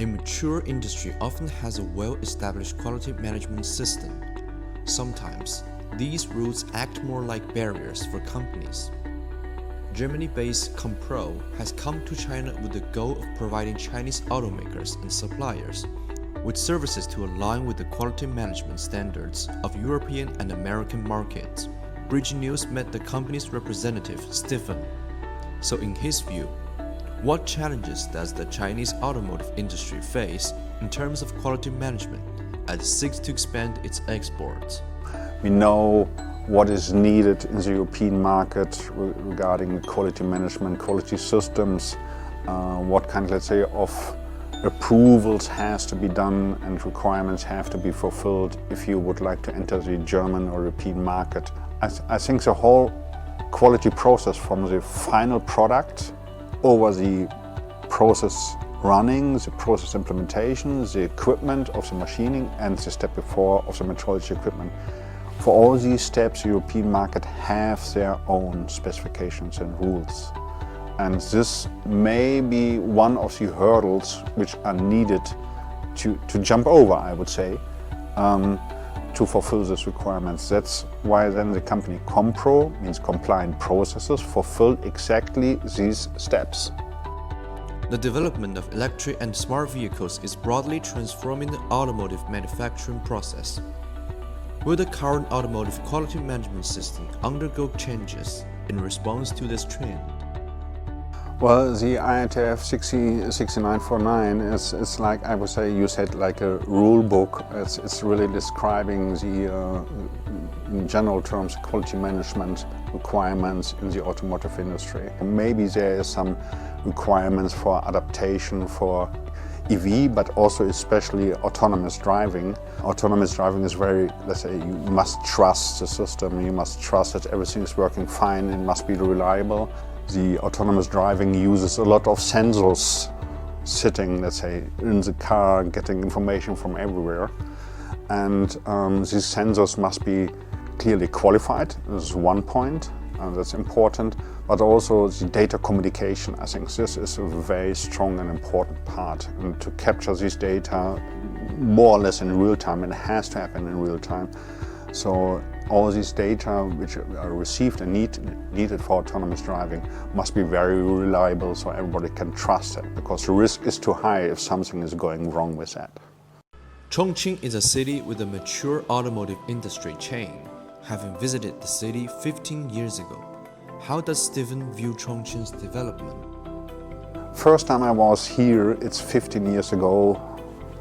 A mature industry often has a well-established quality management system. Sometimes, these rules act more like barriers for companies. Germany-based ComPro has come to China with the goal of providing Chinese automakers and suppliers with services to align with the quality management standards of European and American markets. Bridge News met the company's representative, Stéphane. So in his view, what challenges does the Chinese automotive industry face in terms of quality management as it seeks to expand its exports? We know what is needed in the European market regarding quality management, quality systems, what kind, let's say, of approvals has to be done and requirements have to be fulfilled if you would like to enter the German or European market. I think the whole quality process from the final product over the process running, the process implementation, the equipment of the machining and the step before of the metrology equipment. For all these steps, the European market have their own specifications and rules. And this may be one of the hurdles which are needed to jump over, I would say, to fulfill these requirements. That's why then the company ComPro, means compliant processes, fulfill exactly these steps. The development of electric and smart vehicles is broadly transforming the automotive manufacturing process. Will the current automotive quality management system undergo changes in response to this trend? Well, the IATF 6949 is like, I would say, you said, like a rule book. It's really describing the, in general terms, quality management requirements in the automotive industry. Maybe there is some requirements for adaptation for EV, but also especially autonomous driving. Autonomous driving is very, let's say, you must trust the system, you must trust that everything is working fine, it must be reliable. The autonomous driving uses a lot of sensors sitting, let's say, in the car, getting information from everywhere. And these sensors must be clearly qualified. This is one point, that's important. But also the data communication. I think this is a very strong and important part. And to capture this data more or less in real time, it has to happen in real time. So all these data which are received and needed for autonomous driving must be very reliable so everybody can trust it, because the risk is too high if something is going wrong with that. Chongqing is a city with a mature automotive industry chain. Having visited the city 15 years ago, how does Stéphane view Chongqing's development? First time I was here, it's 15 years ago,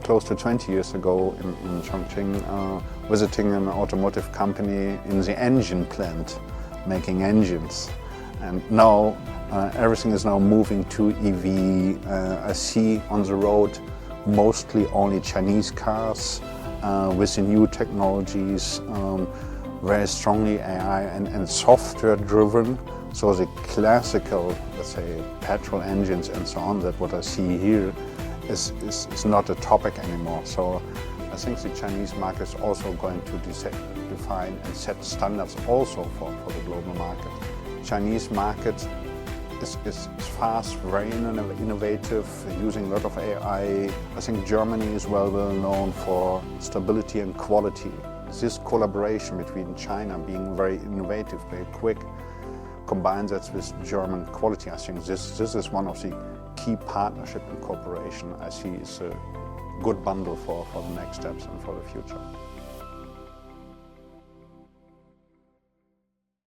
close to 20 years ago in Chongqing, visiting an automotive company in the engine plant, making engines. And now everything is now moving to EV. I see on the road mostly only Chinese cars with the new technologies, very strongly AI and software driven. So the classical, let's say, petrol engines and so on, that what I see here is not a topic anymore. So I think the Chinese market is also going to define and set standards also for the global market. Chinese market is fast, very innovative, using a lot of AI. I think Germany is well known for stability and quality. This collaboration between China being very innovative, very quick, combines that with German quality. I think this is one of the key partnership and cooperation I see is a good bundle for the next steps and for the future.